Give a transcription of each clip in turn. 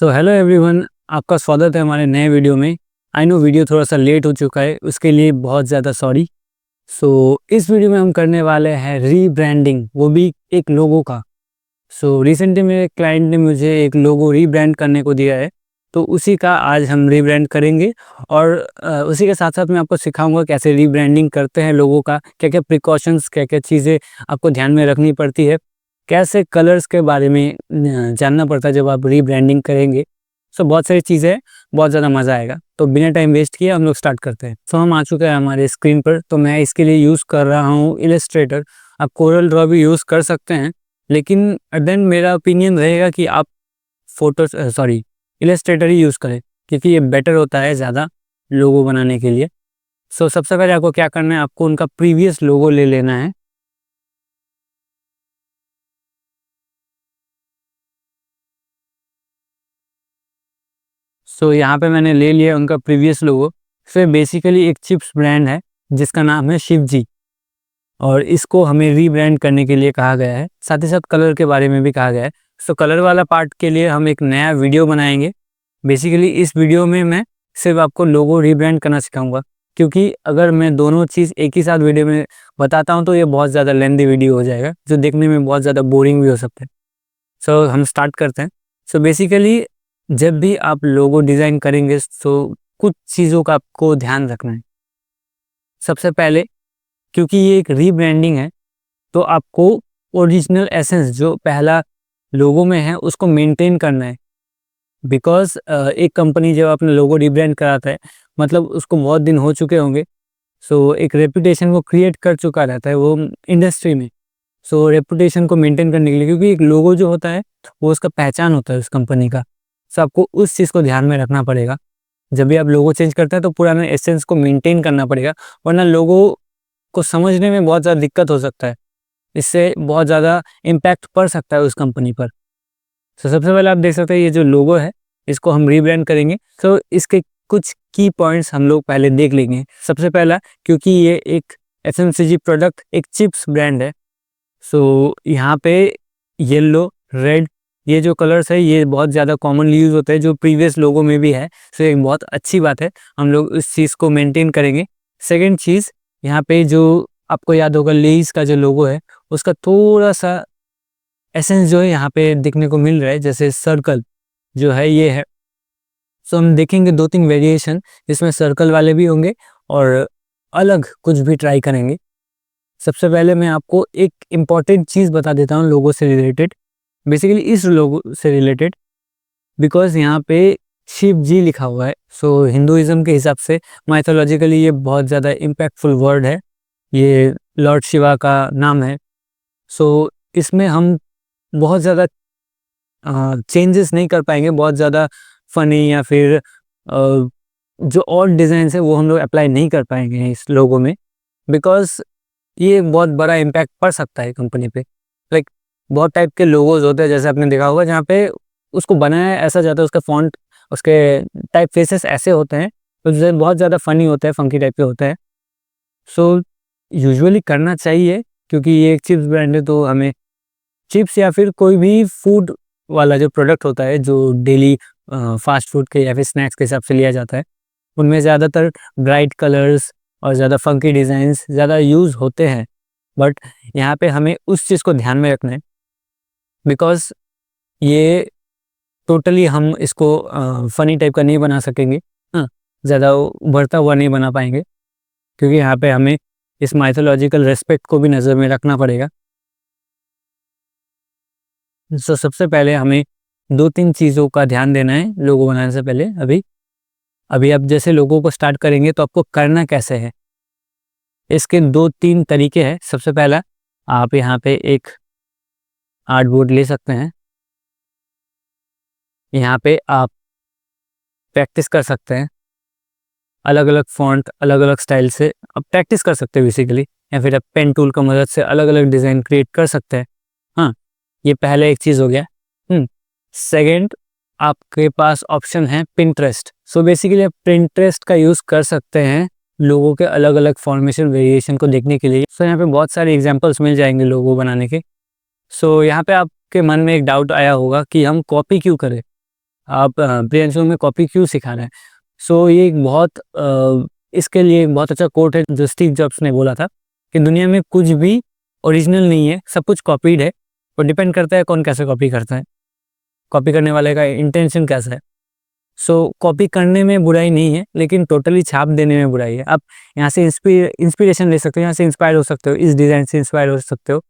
So hello everyone, आपका स्वागत है हमारे नए वीडियो में। आई नो वीडियो थोड़ा सा लेट हो चुका है, उसके लिए बहुत ज़्यादा सॉरी। इस वीडियो में हम करने वाले हैं रीब्रांडिंग, वो भी एक लोगो का। रिसेंटली मेरे क्लाइंट ने मुझे एक लोगो रीब्रांड करने को दिया है, तो उसी का आज हम रीब्रांड करेंगे। और उसी के साथ साथ मैं आपको सिखाऊंगा कैसे रीब्रांडिंग करते हैं लोगों का, क्या क्या प्रिकॉशंस, क्या क्या चीज़ें आपको ध्यान में रखनी पड़ती है, कैसे कलर्स के बारे में जानना पड़ता है जब आप रीब्रांडिंग करेंगे। बहुत सारी चीज़ें हैं, बहुत ज़्यादा मज़ा आएगा। तो बिना टाइम वेस्ट किए हम लोग स्टार्ट करते हैं। हम आ चुके हैं हमारे स्क्रीन पर। तो मैं इसके लिए यूज़ कर रहा हूँ इलस्ट्रेटर। आप कोरल ड्रॉ भी यूज़ कर सकते हैं, लेकिन देन मेरा ओपिनियन रहेगा कि आप इलस्ट्रेटर ही यूज़ करें, क्योंकि ये बेटर होता है ज़्यादा लोगो बनाने के लिए। सबसे पहले आपको क्या करना है, आपको उनका प्रीवियस लोगो ले लेना है। यहाँ पे मैंने ले लिया उनका प्रीवियस लोगो। फिर बेसिकली एक चिप्स ब्रांड है जिसका नाम है शिव जी, और इसको हमें रीब्रांड करने के लिए कहा गया है। साथ ही साथ कलर के बारे में भी कहा गया है। कलर वाला पार्ट के लिए हम एक नया वीडियो बनाएंगे। बेसिकली इस वीडियो में मैं सिर्फ आपको लोगो रीब्रांड करना सिखाऊंगा, क्योंकि अगर मैं दोनों चीज़ एक ही साथ वीडियो में बताता हूँ तो ये बहुत ज़्यादा लेंथी वीडियो हो जाएगा, जो देखने में बहुत ज़्यादा बोरिंग भी हो सकता है। हम स्टार्ट करते हैं। बेसिकली जब भी आप लोगो डिज़ाइन करेंगे तो कुछ चीज़ों का आपको ध्यान रखना है। सबसे पहले, क्योंकि ये एक रीब्रांडिंग है, तो आपको ओरिजिनल एसेंस जो पहला लोगो में है उसको मेंटेन करना है। बिकॉज एक कंपनी जब अपना लोगो रीब्रांड कराता है, मतलब उसको बहुत दिन हो चुके होंगे। एक रेपुटेशन वो क्रिएट कर चुका रहता है वो इंडस्ट्री में। रेपुटेशन को मेंटेन करने के लिए, क्योंकि एक लोगो जो होता है वो उसका पहचान होता है उस कंपनी का। आपको उस चीज़ को ध्यान में रखना पड़ेगा। जब भी आप लोगो चेंज करते हैं तो पुराना एसेंस को मेंटेन करना पड़ेगा, वरना लोगो को समझने में बहुत ज़्यादा दिक्कत हो सकता है। इससे बहुत ज़्यादा इम्पैक्ट पड़ सकता है उस कंपनी पर। सबसे पहले आप देख सकते हैं ये जो लोगो है इसको हम रीब्रांड करेंगे। इसके कुछ की पॉइंट्स हम लोग पहले देख लेंगे। सबसे पहला, क्योंकि ये एक FMCG प्रोडक्ट, एक चिप्स ब्रांड है, यहाँ पे येलो, रेड, ये जो कलर्स है ये बहुत ज़्यादा कॉमनली यूज़ होता है, जो प्रीवियस लोगो में भी है। एक बहुत अच्छी बात है, हम लोग इस चीज़ को मेंटेन करेंगे। सेकंड चीज़, यहाँ पे जो आपको याद होगा लेज़ का जो लोगो है उसका थोड़ा सा एसेंस जो है यहाँ पे देखने को मिल रहा है, जैसे सर्कल जो है ये है। हम देखेंगे 2-3 वेरिएशन, इसमें सर्कल वाले भी होंगे और अलग कुछ भी ट्राई करेंगे। सबसे पहले मैं आपको एक इम्पॉर्टेंट चीज़ बता देता हूँ लोगो से रिलेटेड, बेसिकली इस लोगो से रिलेटेड, बिकॉज यहाँ पे शिव जी लिखा हुआ है। हिंदुइज्म के हिसाब से माइथोलॉजिकली ये बहुत ज़्यादा इम्पैक्टफुल वर्ड है, ये लॉर्ड शिवा का नाम है। इसमें हम बहुत ज़्यादा चेंजेस नहीं कर पाएंगे, बहुत ज़्यादा फ़नी या फिर जो और डिज़ाइन है वो हम लोग अप्लाई नहीं कर पाएंगे इस लोगो में, बिकॉज ये बहुत बड़ा इम्पैक्ट पड़ सकता है कंपनी पे। लाइक बहुत टाइप के लोगोज होते हैं, जैसे आपने देखा होगा, जहाँ पे उसको बनाया ऐसा जाता है, उसका फॉन्ट, उसके टाइप फेसेस ऐसे होते हैं, तो जो बहुत ज़्यादा फ़नी होते हैं, फंकी टाइप के होते हैं। यूजुअली करना चाहिए, क्योंकि ये एक चिप्स ब्रांड है, तो हमें चिप्स या फिर कोई भी फूड वाला जो प्रोडक्ट होता है जो डेली फास्ट फूड के या फिर स्नैक्स के हिसाब से लिया जाता है, उनमें ज़्यादातर ब्राइट कलर्स और ज़्यादा फंकी डिज़ाइंस ज़्यादा यूज़ होते हैं। बट यहाँ पे हमें उस चीज़ को ध्यान में रखना है, बिकॉज ये टोटली हम इसको फ़नी टाइप का नहीं बना सकेंगे, हाँ, ज़्यादा उभरता हुआ नहीं बना पाएंगे, क्योंकि यहाँ पे हमें इस माइथोलॉजिकल रेस्पेक्ट को भी नज़र में रखना पड़ेगा। सबसे पहले हमें 2-3 चीज़ों का ध्यान देना है लोगो बनाने से पहले। अभी आप जैसे लोगों को स्टार्ट करेंगे तो आपको करना कैसे है, इसके 2-3 तरीके हैं। सबसे पहला, आप यहाँ पे एक आर्टबोर्ड ले सकते हैं, यहाँ पे आप प्रैक्टिस कर सकते हैं, अलग अलग फॉन्ट, अलग अलग स्टाइल से आप प्रैक्टिस कर सकते हैं बेसिकली, या फिर आप पेन टूल का मदद से अलग अलग डिज़ाइन क्रिएट कर सकते हैं। हाँ, ये पहला एक चीज़ हो गया। सेकंड, आपके पास ऑप्शन है पिंटरेस्ट। बेसिकली आप पिंटरेस्ट का यूज़ कर सकते हैं लोगों के अलग अलग फॉर्मेशन वेरिएशन को देखने के लिए। यहाँ पे बहुत सारे एग्जांपल्स मिल जाएंगे लोगो बनाने के। यहाँ पे आपके मन में एक डाउट आया होगा कि हम कॉपी क्यों करें, आप प्रियांशु में कॉपी क्यों सिखा रहे हैं। सो ये एक बहुत इसके लिए एक बहुत अच्छा कोट है जो स्टीव जॉब्स ने बोला था कि दुनिया में कुछ भी ओरिजिनल नहीं है, सब कुछ कॉपीड है, और डिपेंड करता है कौन कैसे कॉपी करता है, कॉपी करने वाले का इंटेंशन कैसा है। सो कॉपी करने में बुराई नहीं है, लेकिन टोटली छाप देने में बुराई है। आप यहाँ से इंस्पिरेशन ले सकते हो, यहाँ से इंस्पायर हो सकते हो, इस डिज़ाइन से इंस्पायर हो सकते हो,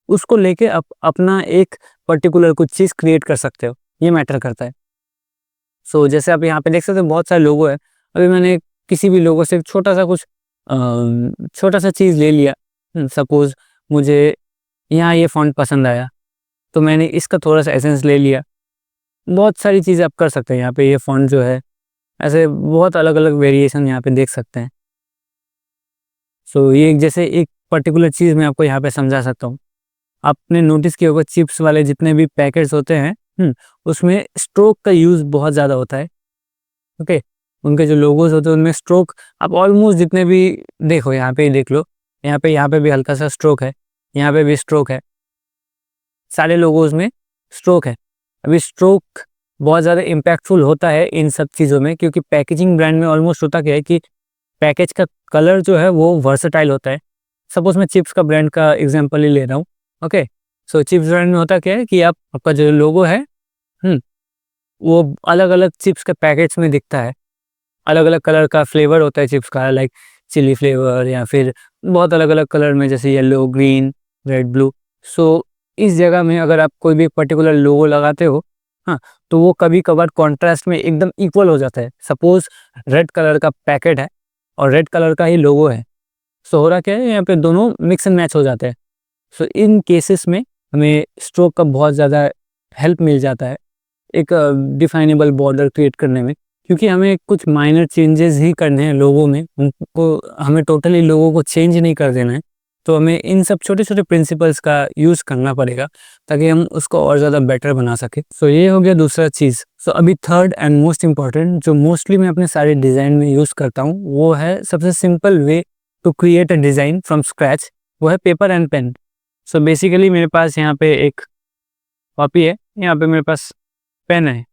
उसको लेके आप अपना एक पर्टिकुलर कुछ चीज़ क्रिएट कर सकते हो, ये मैटर करता है। सो जैसे आप यहाँ पे देख सकते हो बहुत सारे लोगो है। अभी मैंने किसी भी लोगो से छोटा सा कुछ छोटा सा चीज़ ले लिया। सपोज़ मुझे यहाँ ये फ़ॉन्ट पसंद आया, तो मैंने इसका थोड़ा सा एसेंस ले लिया। बहुत सारी चीज़ें आप कर सकते हैं यहाँ पे। ये फ़ॉन्ट जो है, ऐसे बहुत अलग-अलग वेरिएशन यहाँ पे देख सकते हैं। सो ये जैसे एक पर्टिकुलर चीज़ मैं आपको यहाँ पे समझा सकता हूँ। आपने नोटिस किया होगा चिप्स वाले जितने भी पैकेट्स होते हैं, उसमें स्ट्रोक का यूज़ बहुत ज़्यादा होता है। ओके, उनके जो लोगोज होते हैं उनमें स्ट्रोक आप ऑलमोस्ट जितने भी देखो, यहाँ पे ही देख लो, यहाँ पे भी हल्का सा स्ट्रोक है, यहाँ पे भी स्ट्रोक है, सारे लोगोज में स्ट्रोक है। अभी स्ट्रोक बहुत ज़्यादा इम्पैक्टफुल होता है इन सब चीज़ों में, क्योंकि पैकेजिंग ब्रांड में ऑलमोस्ट होता क्या है कि पैकेज का कलर जो है वो वर्सेटाइल होता है। सपोज मैं चिप्स का ब्रांड का एग्जांपल ही ले रहा हूँ। ओके, सो चिप्स ब्रांड में होता क्या है कि आपका जो लोगो है, वो अलग अलग चिप्स के पैकेट्स में दिखता है। अलग अलग कलर का फ्लेवर होता है चिप्स का, लाइक चिली फ्लेवर, या फिर बहुत अलग अलग कलर में, जैसे येलो, ग्रीन, रेड, ब्लू। सो इस जगह में अगर आप कोई भी पर्टिकुलर लोगो लगाते हो, हाँ, तो वो कभी कभार कॉन्ट्रास्ट में एकदम इक्वल हो जाता है। सपोज रेड कलर का पैकेट है और रेड कलर का ही लोगो है, सो हो रहा क्या है, यहाँ पे दोनों मिक्स एंड मैच हो जाते हैं। सो इन केसेस में हमें स्ट्रोक का बहुत ज़्यादा हेल्प मिल जाता है एक डिफाइनेबल बॉर्डर क्रिएट करने में, क्योंकि हमें कुछ माइनर चेंजेस ही करने हैं लोगों में, उनको हमें टोटली लोगों को चेंज नहीं कर देना है। तो हमें इन सब छोटे छोटे प्रिंसिपल्स का यूज़ करना पड़ेगा ताकि हम उसको और ज़्यादा बेटर बना सके। सो ये हो गया दूसरा चीज़। सो अभी थर्ड एंड मोस्ट इम्पॉर्टेंट, जो मोस्टली मैं अपने सारे डिज़ाइन में यूज़ करता हूँ, वो है सबसे simple way to create a design from scratch, वो है paper and pen. So basically मेरे पास यहाँ पे एक कॉपी है, यहाँ पे मेरे पास पेन है।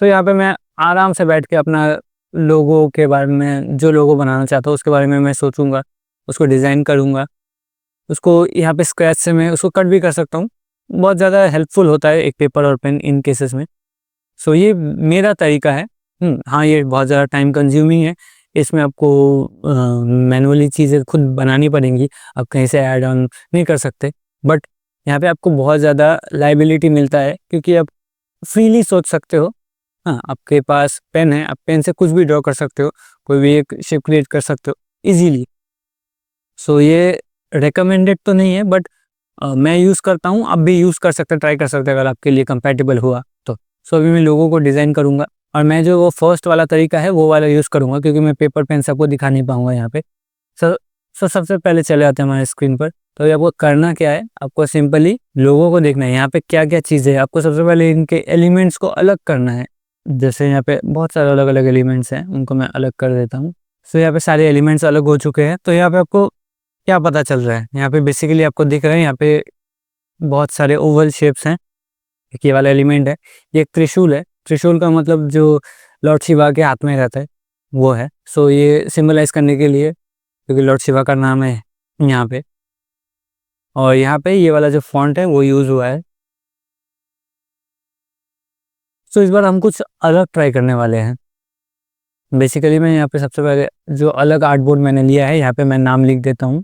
सो यहाँ पे मैं आराम से बैठ के अपना लोगो के बारे में, जो लोगो बनाना चाहता हूँ उसके बारे में मैं सोचूंगा, उसको डिज़ाइन करूँगा, उसको यहाँ पे स्क्रैच से मैं उसको कट भी कर सकता हूँ। बहुत ज़्यादा हेल्पफुल होता है एक पेपर और पेन इन केसेस में। सो ये मेरा तरीका है। हाँ, ये बहुत ज़्यादा टाइम कंज्यूमिंग है, इसमें आपको मैनुअली चीज़ें खुद बनानी पड़ेंगी, आप कहीं से ऐड ऑन नहीं कर सकते। बट यहाँ पे आपको बहुत ज़्यादा लाइबिलिटी मिलता है, क्योंकि आप फ्रीली सोच सकते हो। हाँ, आपके पास पेन है, आप पेन से कुछ भी ड्रॉ कर सकते हो, कोई भी एक शेप क्रिएट कर सकते हो इजीली। सो ये रिकमेंडेड तो नहीं है, बट मैं यूज़ करता हूँ, आप भी यूज़ कर सकते हैं, ट्राई कर सकते हैं अगर आपके लिए कंपैटिबल हुआ तो। सो अभी मैं लोगों को डिज़ाइन करूँगा, और मैं जो वो फर्स्ट वाला तरीका है वो वाला यूज़ करूँगा, क्योंकि मैं पेपर पेन सबको दिखा नहीं पाऊँगा यहाँ पे। सो सबसे पहले चले आते हैं हमारे स्क्रीन पर। तो ये आपको करना क्या है, आपको सिंपली लोगों को देखना है यहाँ पे क्या क्या चीज़ें है। आपको सबसे पहले इनके एलिमेंट्स को अलग करना है। जैसे यहाँ पे बहुत सारे अलग अलग एलिमेंट्स हैं, उनको मैं अलग कर देता हूँ। सो यहाँ पे सारे एलिमेंट्स अलग हो चुके हैं। तो यहाँ पे आपको क्या पता चल रहा है, यहाँ पे बेसिकली आपको दिख रहा है, यहाँ पे बहुत सारे ओवल शेप्स हैं। एक ये वाला एलिमेंट है, ये एक त्रिशूल है। त्रिशूल का मतलब जो लॉर्ड शिवा के हाथ में रहता है वो है। सो ये सिंबलाइज करने के लिए, क्योंकि लॉर्ड शिवा का नाम है यहाँ पे, और यहाँ पे ये वाला जो फॉन्ट है वो यूज़ हुआ है। सो इस बार हम कुछ अलग ट्राई करने वाले हैं। बेसिकली मैं यहाँ पे सबसे पहले जो अलग आर्टबोर्ड मैंने लिया है, यहाँ पे मैं नाम लिख देता हूँ।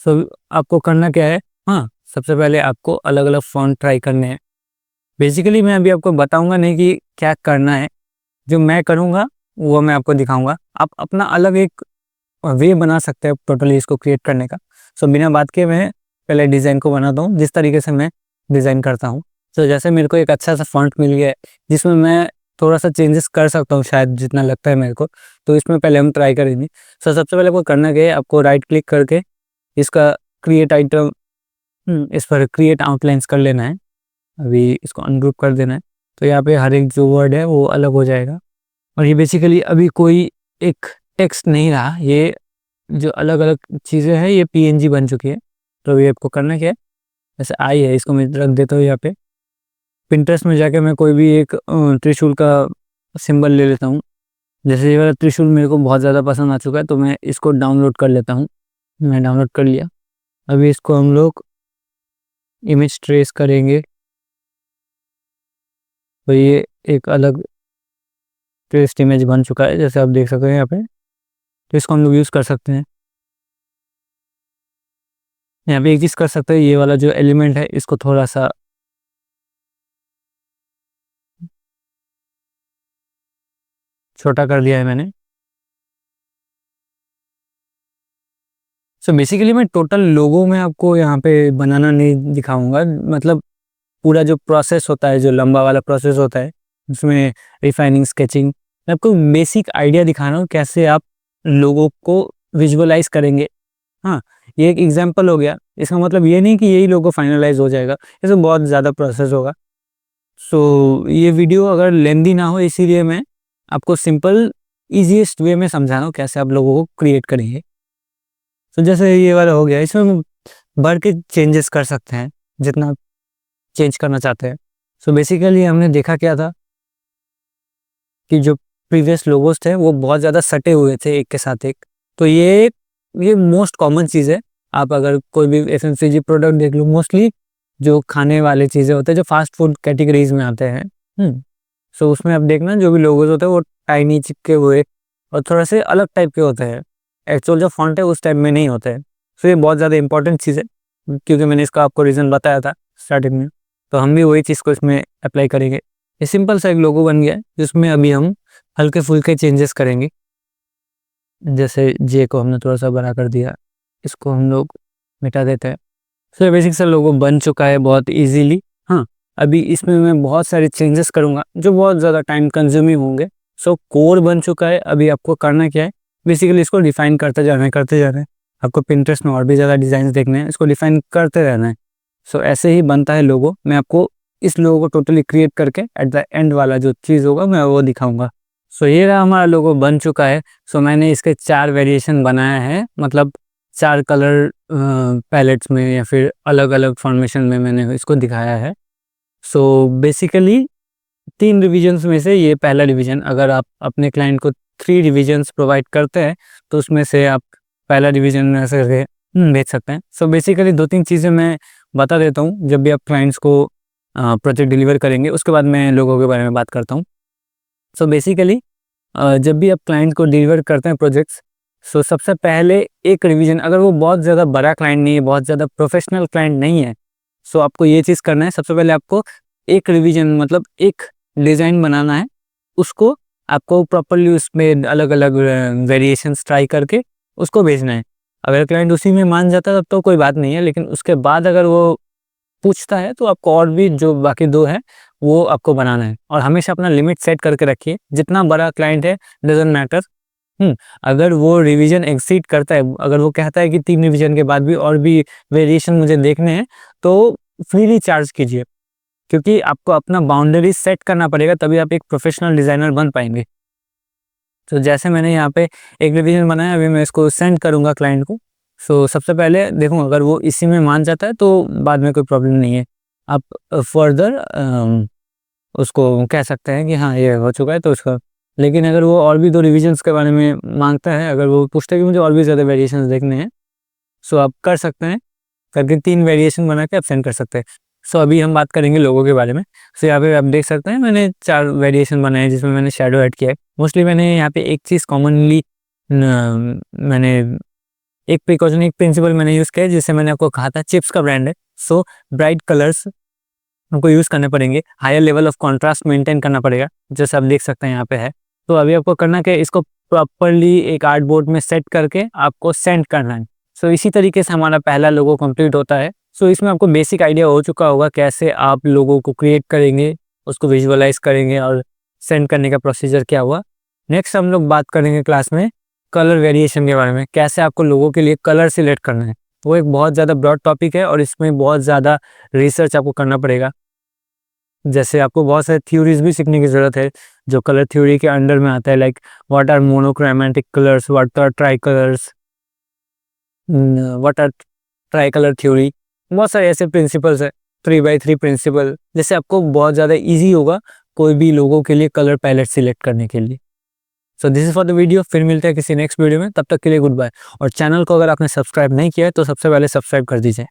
सो आपको करना क्या है, हाँ, सबसे पहले आपको अलग अलग फॉन्ट ट्राई करने हैं। बेसिकली मैं अभी आपको बताऊंगा नहीं कि क्या करना है, जो मैं करूँगा वो मैं आपको दिखाऊंगा। आप अपना अलग एक वे बना सकते हैं टोटली इसको क्रिएट करने का। सो बिना बात के मैं पहले डिज़ाइन को बनाता हूँ जिस तरीके से मैं डिज़ाइन करता हूँ। सो जैसे मेरे को एक अच्छा सा फॉन्ट मिल गया है जिसमें मैं थोड़ा सा चेंजेस कर सकता हूँ शायद, जितना लगता है मेरे को, तो इसमें पहले हम ट्राई करेंगे। सो सबसे पहले आपको करना क्या है, आपको राइट क्लिक करके इसका क्रिएट आइटम, इस पर क्रिएट आउटलाइंस कर लेना है। अभी इसको अनग्रुप कर देना है, तो यहाँ पे हर एक जो वर्ड है वो अलग हो जाएगा। और ये बेसिकली अभी कोई एक टेक्स्ट नहीं रहा, ये जो अलग अलग चीज़ें हैं ये पीएनजी बन चुकी है। तो ये आपको करना क्या है, जैसे आई है इसको मैं रख देता हूँ यहाँ पे। पिंटरेस्ट में जाके मैं कोई भी एक त्रिशूल का सिंबल ले लेता हूँ। जैसे ये वाला त्रिशूल मेरे को बहुत ज़्यादा पसंद आ चुका है, तो मैं इसको डाउनलोड कर लेता हूँ। मैं डाउनलोड कर लिया। अभी इसको हम लोग इमेज ट्रेस करेंगे, तो ये एक अलग ट्रेस्ड इमेज बन चुका है, जैसे आप देख सकते हैं यहाँ पे। तो इसको हम लोग यूज़ कर सकते हैं। यहाँ पे एक चीज़ कर सकते हैं, ये वाला जो एलिमेंट है इसको थोड़ा सा छोटा कर दिया है मैंने। सो बेसिकली मैं टोटल लोगो में आपको यहाँ पे बनाना नहीं दिखाऊंगा, मतलब पूरा जो प्रोसेस होता है, जो लंबा वाला प्रोसेस होता है, उसमें रिफाइनिंग, स्केचिंग, मैं आपको बेसिक आइडिया दिखा रहा हूँ कैसे आप लोगों को विजुअलाइज करेंगे। हाँ, ये एक एग्जांपल हो गया। इसका मतलब ये नहीं कि यही लोगो फाइनलाइज हो जाएगा, इसमें बहुत ज़्यादा प्रोसेस होगा। सो ये वीडियो अगर लेंदी ना हो, इसीलिए मैं आपको सिंपल ईजीएस्ट वे में समझा रहा हूँ कैसे आप लोगों को क्रिएट करेंगे। तो जैसे ये वाला हो गया, इसमें हम बढ़ के चेंजेस कर सकते हैं जितना आप चेंज करना चाहते हैं। सो बेसिकली हमने देखा क्या था कि जो प्रीवियस लोगोस थे वो बहुत ज़्यादा सटे हुए थे एक के साथ एक। तो ये मोस्ट कॉमन चीज़ है। आप अगर कोई भी एफएमसीजी प्रोडक्ट देख लो, मोस्टली जो खाने वाले चीज़ें होते हैं, जो फास्ट फूड कैटेगरीज में आते हैं, सो उसमें आप देखना जो भी लोगोस होते हैं वो टाइनी, चिपके हुए और थोड़ा से अलग टाइप के होते हैं। एक्चुअल जो फॉन्ट है उस टाइप में नहीं होते हैं। सो ये बहुत ज़्यादा इंपॉर्टेंट चीज़ है, क्योंकि मैंने इसका आपको रीज़न बताया था स्टार्टिंग में। तो हम भी वही चीज़ को इसमें अप्लाई करेंगे। ये सिंपल सा एक लोगो बन गया है, जिसमें अभी हम हल्के फुल्के चेंजेस करेंगे। जैसे जे को हमने थोड़ा सा बड़ा कर दिया, इसको हम लोग मिटा देते हैं। सो बेसिक सा लोगो बन चुका है बहुत इजीली। हाँ, अभी इसमें मैं बहुत सारे चेंजेस करूँगा जो बहुत ज़्यादा टाइम कंज्यूमिंग होंगे। सो कोर बन चुका है। अभी आपको करना क्या है, बेसिकली इसको डिफाइन करते जाना है, करते जाना है। आपको पिंटरेस्ट में और भी ज़्यादा डिज़ाइन देखने हैं, इसको डिफाइन करते रहना है। सो ऐसे ही बनता है लोगो। मैं आपको इस लोगो को टोटली क्रिएट करके एट द एंड वाला जो चीज़ होगा मैं वो दिखाऊंगा। सो ये रहा, हमारा लोगो बन चुका है। सो मैंने इसके 4 वेरिएशन बनाया है, मतलब 4 कलर पैलेट्स में या फिर अलग अलग फॉर्मेशन में मैंने इसको दिखाया है। सो बेसिकली 3 रिविजन्स में से ये पहला रिवीजन। अगर आप अपने क्लाइंट को 3 रिविजन्स प्रोवाइड करते हैं तो उसमें से आप पहला रिवीजन ऐसे भेज सकते हैं। सो बेसिकली 2-3 चीज़ें मैं बता देता हूँ जब भी आप क्लाइंट्स को प्रोजेक्ट डिलीवर करेंगे, उसके बाद मैं लोगों के बारे में बात करता हूँ। सो बेसिकली जब भी आप क्लाइंट को डिलीवर करते हैं प्रोजेक्ट्स, सो सबसे पहले एक रिवीजन, अगर वो बहुत ज़्यादा बड़ा क्लाइंट नहीं है, बहुत ज़्यादा प्रोफेशनल क्लाइंट नहीं है, सो आपको ये चीज़ करना है। सबसे पहले आपको एक रिवीजन, मतलब एक डिज़ाइन बनाना है, उसको आपको प्रॉपर्ली उसमें अलग अलग वेरिएशंस ट्राई करके उसको भेजना है। अगर क्लाइंट उसी में मान जाता है तब तो कोई बात नहीं है, लेकिन उसके बाद अगर वो पूछता है तो आपको और भी जो बाकी 2 हैं वो आपको बनाना है। और हमेशा अपना लिमिट सेट करके रखिए, जितना बड़ा क्लाइंट है डज़न्ट मैटर। अगर वो रिवीजन एक्सीड करता है, अगर वो कहता है कि 3 रिवीजन के बाद भी और भी वेरिएशन मुझे देखने हैं, तो फ्रीली चार्ज कीजिए, क्योंकि आपको अपना बाउंड्री सेट करना पड़ेगा, तभी आप एक प्रोफेशनल डिज़ाइनर बन पाएंगे। तो जैसे मैंने यहाँ पे एक रिवीजन बनाया, अभी मैं इसको सेंड करूँगा क्लाइंट को। सो सबसे पहले देखूँ, अगर वो इसी में मान जाता है तो बाद में कोई प्रॉब्लम नहीं है। आप फर्दर उसको कह सकते हैं कि हाँ ये हो चुका है तो उसका। लेकिन अगर वो और भी 2 रिविजन्स के बारे में मांगता है, अगर वो पूछता है कि मुझे और भी ज़्यादा वेरिएशंस देखने हैं, सो आप कर सकते हैं, करके 3 वेरिएशन बना के आप सेंड कर सकते हैं। सो अभी हम बात करेंगे लोगों के बारे में। सो यहाँ पे आप देख सकते हैं मैंने 4 वेरिएशन बनाए जिसमें मैंने शैडो ऐड किया है। मोस्टली मैंने यहाँ पे एक चीज़ कॉमनली मैंने एक प्रिकॉशन, एक प्रिंसिपल मैंने यूज़ किया है, जिससे मैंने आपको कहा था चिप्स का ब्रांड है। सो ब्राइट कलर्स हमको यूज़ करने पड़ेंगे, higher level of contrast maintain करना पड़ेगा, जैसे आप देख सकते हैं यहाँ पे है। तो अभी आपको करना क्या है, इसको प्रॉपर्ली एक आर्टबोर्ड में सेट करके आपको सेंड करना है। सो इसी तरीके से हमारा पहला लोगो कंप्लीट होता है। सो इसमें आपको बेसिक आइडिया हो चुका होगा कैसे आप लोगों को क्रिएट करेंगे, उसको विजुअलाइज करेंगे और सेंड करने का प्रोसीजर क्या हुआ। नेक्स्ट हम लोग बात करेंगे क्लास में कलर वेरिएशन के बारे में, कैसे आपको लोगों के लिए कलर सिलेक्ट करना है। वो एक बहुत ज़्यादा ब्रॉड टॉपिक है और इसमें बहुत ज़्यादा रिसर्च आपको करना पड़ेगा। जैसे आपको बहुत सारे थ्योरीज भी सीखने की ज़रूरत है जो कलर थ्योरी के अंडर में आता है, like what are monochromatic colours, what are tricolours, what are tricolour theory. बहुत सारे ऐसे प्रिंसिपल्स है, 3x3 प्रिंसिपल। जैसे आपको बहुत ज़्यादा इजी होगा कोई भी लोगों के लिए कलर पैलेट सिलेक्ट करने के लिए। So this is for the video. फिर मिलते हैं किसी नेक्स्ट वीडियो में, तब तक के लिए गुड बाय। और चैनल को अगर आपने सब्सक्राइब नहीं किया है तो सबसे पहले सब्सक्राइब कर दीजिए।